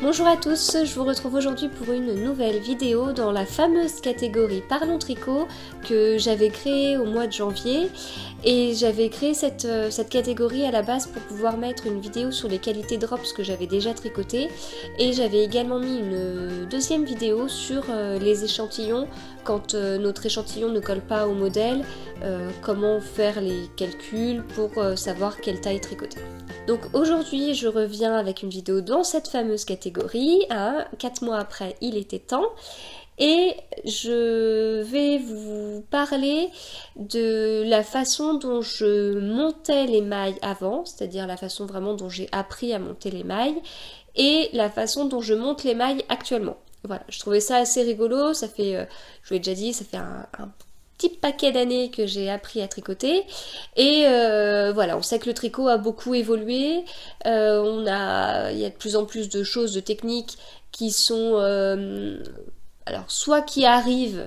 Bonjour à tous, je vous retrouve aujourd'hui pour une nouvelle vidéo dans la fameuse catégorie Parlons Tricot que j'avais créée au mois de janvier. Et j'avais créé cette catégorie à la base pour pouvoir mettre une vidéo sur les qualités drops que j'avais déjà tricotées. Et j'avais également mis une deuxième vidéo sur les échantillons, quand notre échantillon ne colle pas au modèle, comment faire les calculs pour savoir quelle taille tricoter. Donc aujourd'hui je reviens avec une vidéo dans cette fameuse catégorie, 4 mois après il était temps. Et je vais vous parler de la façon dont je montais les mailles avant, c'est-à-dire la façon vraiment dont j'ai appris à monter les mailles, et la façon dont je monte les mailles actuellement. Voilà, je trouvais ça assez rigolo, ça fait, je vous l'ai déjà dit, ça fait un petit paquet d'années que j'ai appris à tricoter, et voilà, on sait que le tricot a beaucoup évolué, il y a de plus en plus de choses, de techniques qui sont... alors soit qui arrivent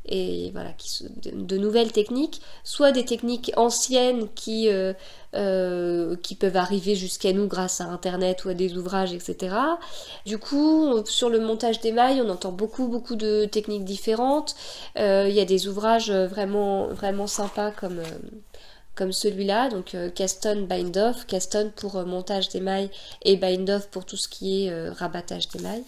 et voilà, qui sont de nouvelles techniques, soit des techniques anciennes qui peuvent arriver jusqu'à nous grâce à internet ou à des ouvrages, etc. Du coup, sur le montage des mailles, on entend beaucoup de techniques différentes. Il y a des ouvrages vraiment sympas comme celui-là, donc Caston Bind Off, Caston pour montage des mailles et Bind Off pour tout ce qui est rabattage des mailles.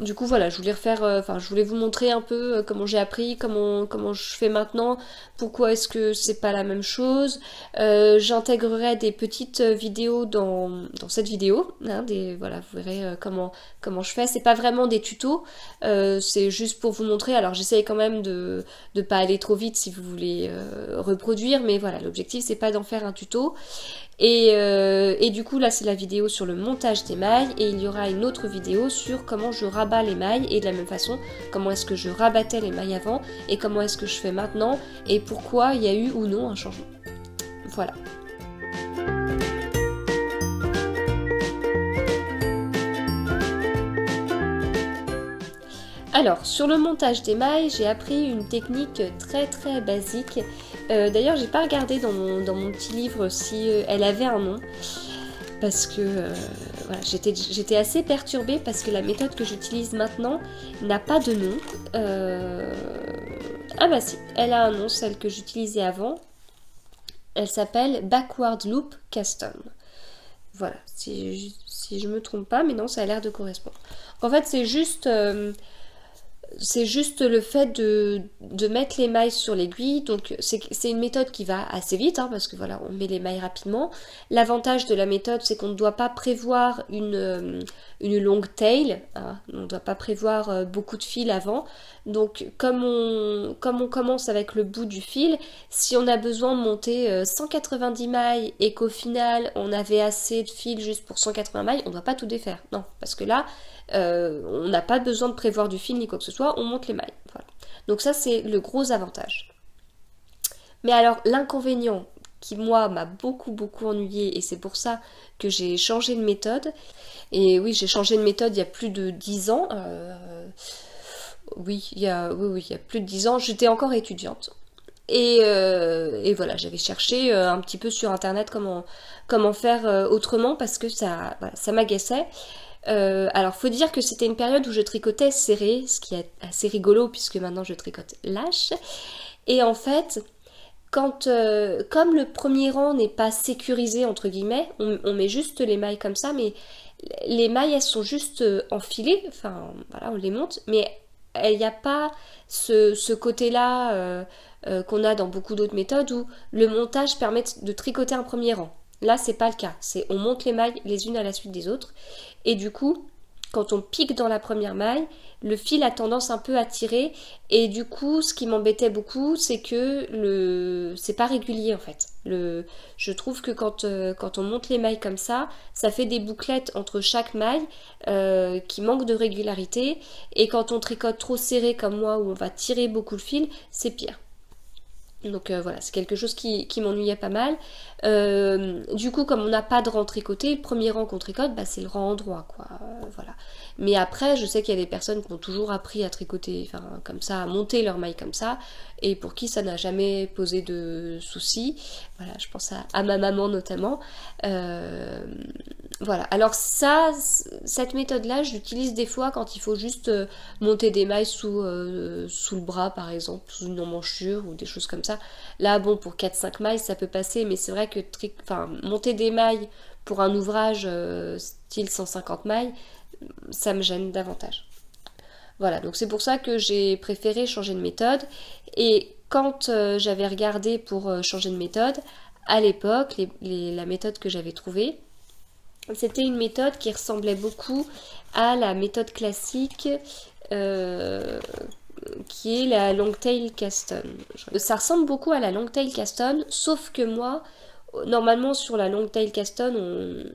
Du coup voilà, je voulais je voulais vous montrer un peu comment j'ai appris, comment je fais maintenant, pourquoi est-ce que c'est pas la même chose. J'intégrerai des petites vidéos dans cette vidéo, voilà, vous verrez comment je fais. C'est pas vraiment des tutos, c'est juste pour vous montrer. Alors j'essaye quand même de pas aller trop vite si vous voulez reproduire, mais voilà, l'objectif c'est pas d'en faire un tuto. Et du coup là c'est la vidéo sur le montage des mailles, et il y aura une autre vidéo sur comment je rabats les mailles, et de la même façon comment est-ce que je rabattais les mailles avant et comment est-ce que je fais maintenant et pourquoi il y a eu ou non un changement. Voilà. Alors, sur le montage des mailles, j'ai appris une technique très basique. D'ailleurs, j'ai pas regardé dans mon petit livre si elle avait un nom, parce que voilà, j'étais assez perturbée parce que la méthode que j'utilise maintenant n'a pas de nom. Ah bah si, elle a un nom, celle que j'utilisais avant. Elle s'appelle Backward Loop Caston. Voilà, si je me trompe pas, mais non, ça a l'air de correspondre. En fait, c'est juste le fait de mettre les mailles sur l'aiguille. Donc c'est une méthode qui va assez vite, parce que voilà, on met les mailles rapidement. L'avantage de la méthode, c'est qu'on ne doit pas prévoir une longue tail, on ne doit pas prévoir beaucoup de fil avant. Donc comme on commence avec le bout du fil, si on a besoin de monter 190 mailles et qu'au final on avait assez de fil juste pour 180 mailles, on ne doit pas tout défaire, non, parce que là on n'a pas besoin de prévoir du fil ni quoi que ce soit, on monte les mailles. Voilà. Donc ça c'est le gros avantage. Mais alors l'inconvénient qui moi m'a beaucoup ennuyé, et c'est pour ça que j'ai changé de méthode, et oui j'ai changé de méthode il y a plus de 10 ans, il y a plus de 10 ans, j'étais encore étudiante. Et voilà, j'avais cherché un petit peu sur internet comment faire autrement, parce que ça m'agaçait. Alors faut dire que c'était une période où je tricotais serré, ce qui est assez rigolo puisque maintenant je tricote lâche. Et en fait, comme le premier rang n'est pas sécurisé entre guillemets, on met juste les mailles comme ça, mais les mailles elles sont juste enfilées, enfin voilà, on les monte, mais il n'y a pas ce côté-là qu'on a dans beaucoup d'autres méthodes où le montage permet de tricoter un premier rang. Là, c'est pas le cas. On monte les mailles les unes à la suite des autres. Et du coup, quand on pique dans la première maille, le fil a tendance un peu à tirer. Et du coup, ce qui m'embêtait beaucoup, c'est que c'est pas régulier en fait. Je trouve que quand on monte les mailles comme ça fait des bouclettes entre chaque maille qui manquent de régularité. Et quand on tricote trop serré comme moi, où on va tirer beaucoup le fil, c'est pire. Donc voilà, c'est quelque chose qui m'ennuyait pas mal. Du coup, comme on n'a pas de rang tricoté, le premier rang qu'on tricote, c'est le rang en droit, quoi. Voilà. Mais après, je sais qu'il y a des personnes qui ont toujours appris à tricoter, comme ça, à monter leurs mailles comme ça, et pour qui ça n'a jamais posé de soucis. Voilà, je pense à ma maman notamment. Voilà, alors ça, cette méthode-là, je l'utilise des fois quand il faut juste monter des mailles sous le bras, par exemple, sous une emmanchure ou des choses comme ça. Là, bon, pour 4-5 mailles, ça peut passer, mais c'est vrai que monter des mailles pour un ouvrage style 150 mailles, ça me gêne davantage. Voilà, donc c'est pour ça que j'ai préféré changer de méthode. Et quand j'avais regardé pour changer de méthode, à l'époque, la méthode que j'avais trouvée, c'était une méthode qui ressemblait beaucoup à la méthode classique qui est la Longtail Caston. Ça ressemble beaucoup à la Longtail Caston, sauf que moi, normalement sur la Longtail Caston,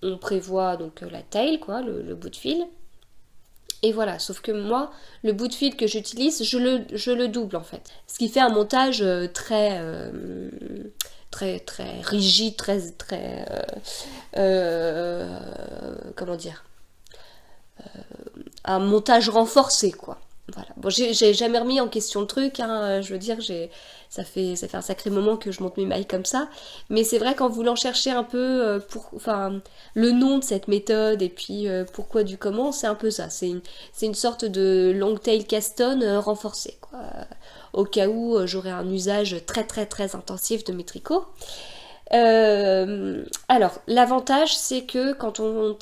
on prévoit donc la taille, quoi, le bout de fil. Et voilà, sauf que moi, le bout de fil que j'utilise, je le double en fait. Ce qui fait un montage très rigide, comment dire, un montage renforcé quoi. Voilà. Bon, j'ai jamais remis en question le truc, hein, je veux dire, ça fait un sacré moment que je monte mes mailles comme ça, mais c'est vrai qu'en voulant chercher un peu le nom de cette méthode et puis pourquoi du comment, c'est un peu ça, c'est une sorte de Longtail Caston renforcé, quoi, au cas où j'aurais un usage très intensif de mes tricots. Alors, l'avantage c'est que quand on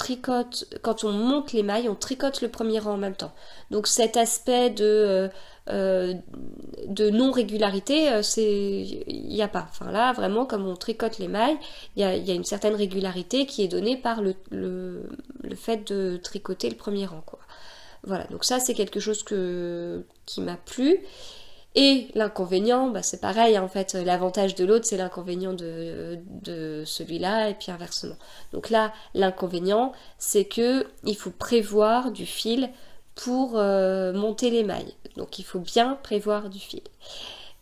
monte les mailles, on tricote le premier rang en même temps. Donc cet aspect de non-régularité, il n'y a pas. Enfin là, vraiment, comme on tricote les mailles, il y a une certaine régularité qui est donnée par le fait de tricoter le premier rang, quoi. Voilà, donc ça c'est quelque chose qui m'a plu. Et l'inconvénient, bah c'est pareil, en fait, l'avantage de l'autre, c'est l'inconvénient de celui-là, et puis inversement. Donc là, l'inconvénient, c'est que il faut prévoir du fil pour monter les mailles. Donc il faut bien prévoir du fil.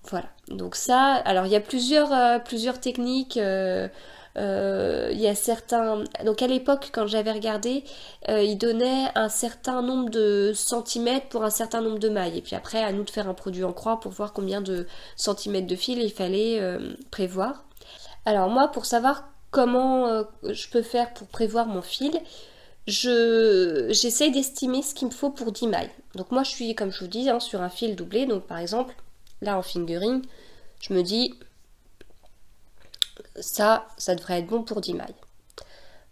Voilà, donc ça, alors il y a plusieurs techniques. Il y a certains... Donc à l'époque, quand j'avais regardé, il donnait un certain nombre de centimètres pour un certain nombre de mailles. Et puis après, à nous de faire un produit en croix pour voir combien de centimètres de fil il fallait prévoir. Alors moi, pour savoir comment je peux faire pour prévoir mon fil, j'essaye d'estimer ce qu'il me faut pour 10 mailles. Donc moi, je suis, comme je vous dis, hein, sur un fil doublé. Donc par exemple, là en fingering, je me dis... ça devrait être bon pour 10 mailles.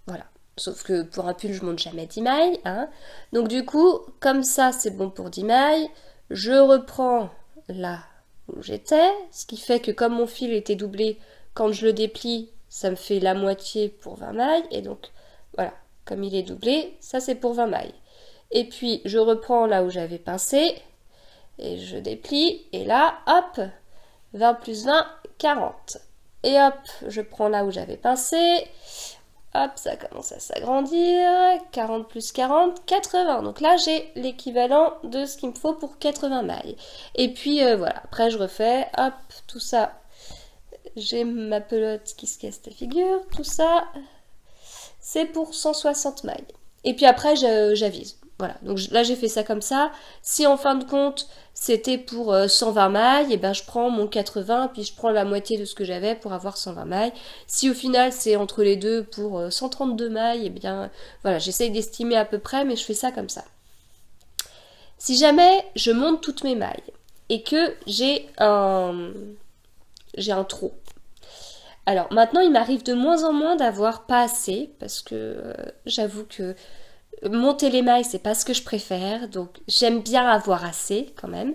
Voilà. Sauf que pour un pull, je monte jamais 10 mailles. Hein. Donc du coup, comme ça, c'est bon pour 10 mailles. Je reprends là où j'étais. Ce qui fait que comme mon fil était doublé, quand je le déplie, ça me fait la moitié pour 20 mailles. Et donc, voilà. Comme il est doublé, ça c'est pour 20 mailles. Et puis, je reprends là où j'avais pincé. Et je déplie. Et là, hop, 20 plus 20, 40. Et hop, je prends là où j'avais pincé. Hop, ça commence à s'agrandir. 40 plus 40, 80. Donc là, j'ai l'équivalent de ce qu'il me faut pour 80 mailles. Et puis, voilà. Après, je refais. Hop, tout ça. J'ai ma pelote qui se casse la figure. Tout ça, c'est pour 160 mailles. Et puis après, j'avise. Voilà, donc là j'ai fait ça comme ça. Si en fin de compte c'était pour 120 mailles, et ben je prends mon 80, puis je prends la moitié de ce que j'avais pour avoir 120 mailles. Si au final c'est entre les deux pour 132 mailles, et bien voilà, j'essaye d'estimer à peu près, mais je fais ça comme ça. Si jamais je monte toutes mes mailles et que j'ai un trou. Alors maintenant il m'arrive de moins en moins d'avoir pas assez, parce que j'avoue que monter les mailles, c'est pas ce que je préfère, donc j'aime bien avoir assez quand même.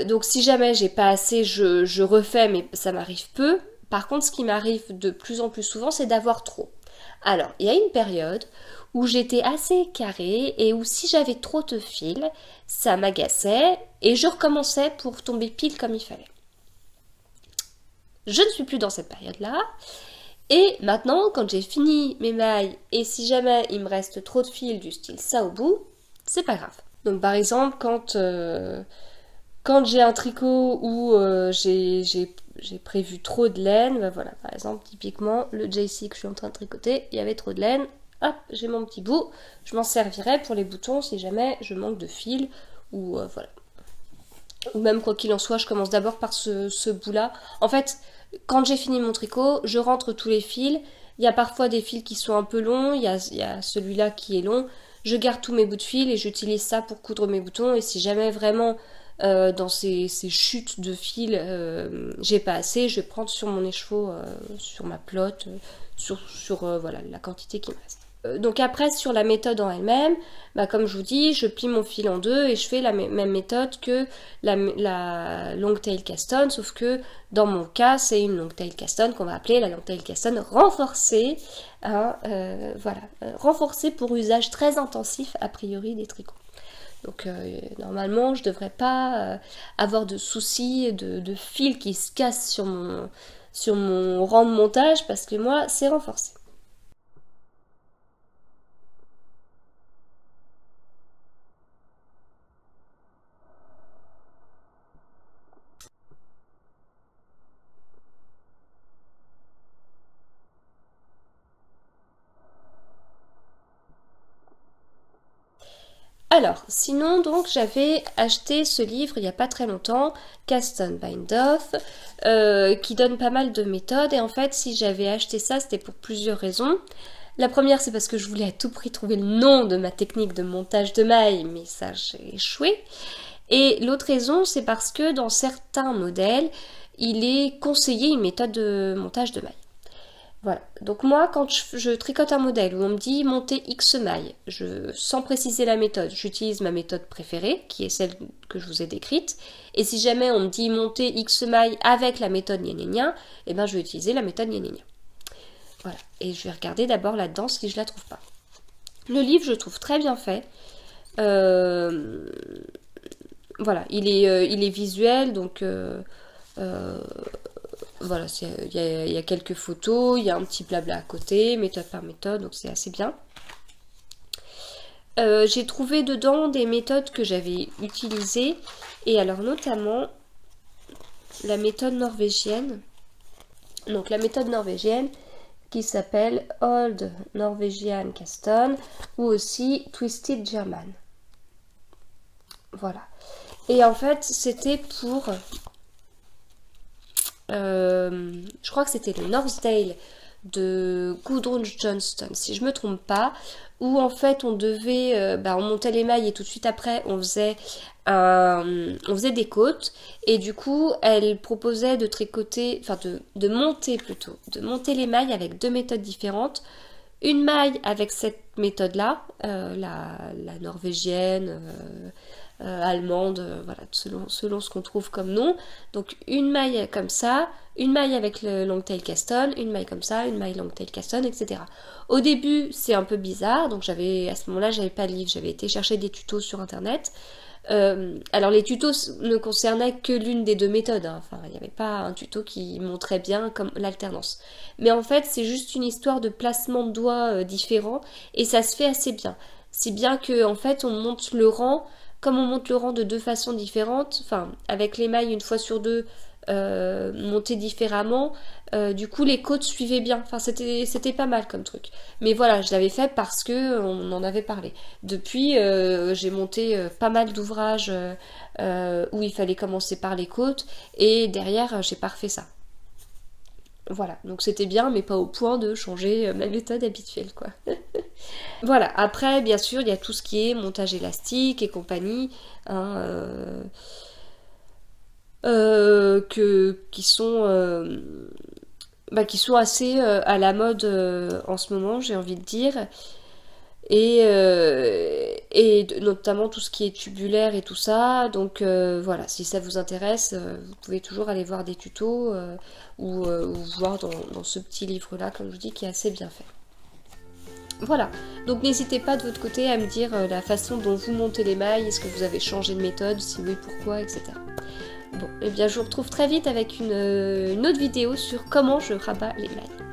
Donc si jamais j'ai pas assez, je refais, mais ça m'arrive peu. Par contre, ce qui m'arrive de plus en plus souvent, c'est d'avoir trop. Alors, il y a une période où j'étais assez carrée et où si j'avais trop de fil, ça m'agaçait et je recommençais pour tomber pile comme il fallait. Je ne suis plus dans cette période-là. Et maintenant, quand j'ai fini mes mailles, et si jamais il me reste trop de fil du style ça au bout, c'est pas grave. Donc par exemple, quand j'ai un tricot où j'ai prévu trop de laine, ben voilà, par exemple, typiquement, le JC que je suis en train de tricoter, il y avait trop de laine, hop, j'ai mon petit bout, je m'en servirai pour les boutons si jamais je manque de fil, ou voilà. ou même quoi qu'il en soit, je commence d'abord par ce bout-là. En fait, quand j'ai fini mon tricot, je rentre tous les fils. Il y a parfois des fils qui sont un peu longs, il y a celui-là qui est long. Je garde tous mes bouts de fil et j'utilise ça pour coudre mes boutons. Et si jamais vraiment dans ces chutes de fil, j'ai pas assez, je vais prendre sur mon écheveau, sur ma pelote, voilà, la quantité qui me reste. Donc après, sur la méthode en elle-même, bah, comme je vous dis, je plie mon fil en deux et je fais la même méthode que la long tail caston, sauf que dans mon cas, c'est une long tail caston qu'on va appeler la long tail caston renforcée, hein, voilà, renforcée pour usage très intensif a priori des tricots. Donc normalement, je devrais pas avoir de soucis de fil qui se casse sur mon rang de montage parce que moi, c'est renforcé. Alors, sinon, donc, j'avais acheté ce livre il n'y a pas très longtemps, Cast on Bind Off, qui donne pas mal de méthodes. Et en fait, si j'avais acheté ça, c'était pour plusieurs raisons. La première, c'est parce que je voulais à tout prix trouver le nom de ma technique de montage de mailles, mais ça, j'ai échoué. Et l'autre raison, c'est parce que dans certains modèles, il est conseillé une méthode de montage de mailles. Voilà, donc moi quand je tricote un modèle où on me dit monter X mailles, sans préciser la méthode, j'utilise ma méthode préférée, qui est celle que je vous ai décrite, et si jamais on me dit monter X mailles avec la méthode gna gna gna, et ben je vais utiliser la méthode gna gna gna. Voilà, et je vais regarder d'abord là-dedans si je la trouve pas. Le livre je trouve très bien fait, voilà, il est visuel, donc voilà, il y a quelques photos, il y a un petit blabla à côté, méthode par méthode, donc c'est assez bien. J'ai trouvé dedans des méthodes que j'avais utilisées, et alors notamment la méthode norvégienne. Donc la méthode norvégienne qui s'appelle Old Norwegian Caston ou aussi Twisted German. Voilà. Et en fait, c'était pour... je crois que c'était le Northdale de Gudrun Johnston, si je me trompe pas, où en fait on devait, on montait les mailles et tout de suite après on faisait des côtes, et du coup elle proposait de tricoter, enfin de monter les mailles avec deux méthodes différentes. Une maille avec cette méthode-là, la norvégienne, allemande, voilà, selon ce qu'on trouve comme nom. Donc une maille comme ça, une maille avec le long tail caston, une maille comme ça, une maille long tail caston, etc. Au début, c'est un peu bizarre, donc à ce moment-là, j'avais pas de livre, j'avais été chercher des tutos sur internet. Alors les tutos ne concernaient que l'une des deux méthodes, hein. Enfin il n'y avait pas un tuto qui montrait bien comme l'alternance. Mais en fait c'est juste une histoire de placement de doigts différents et ça se fait assez bien. Si bien que en fait on monte le rang, comme on monte le rang de deux façons différentes, enfin avec les mailles une fois sur deux montées différemment, du coup les côtes suivaient bien, enfin c'était pas mal comme truc. Mais voilà, je l'avais fait parce que on en avait parlé. Depuis j'ai monté pas mal d'ouvrages où il fallait commencer par les côtes, et derrière j'ai pas refait ça. Voilà, donc c'était bien, mais pas au point de changer ma méthode habituelle, quoi. Voilà, après, bien sûr, il y a tout ce qui est montage élastique et compagnie, hein, qui sont assez à la mode en ce moment, j'ai envie de dire. Et notamment tout ce qui est tubulaire et tout ça. Donc voilà, si ça vous intéresse, vous pouvez toujours aller voir des tutos ou voir dans ce petit livre-là, comme je vous dis, qui est assez bien fait. Voilà, donc n'hésitez pas de votre côté à me dire la façon dont vous montez les mailles, est-ce que vous avez changé de méthode, si oui, pourquoi, etc. Bon, et bien je vous retrouve très vite avec une autre vidéo sur comment je rabats les mailles.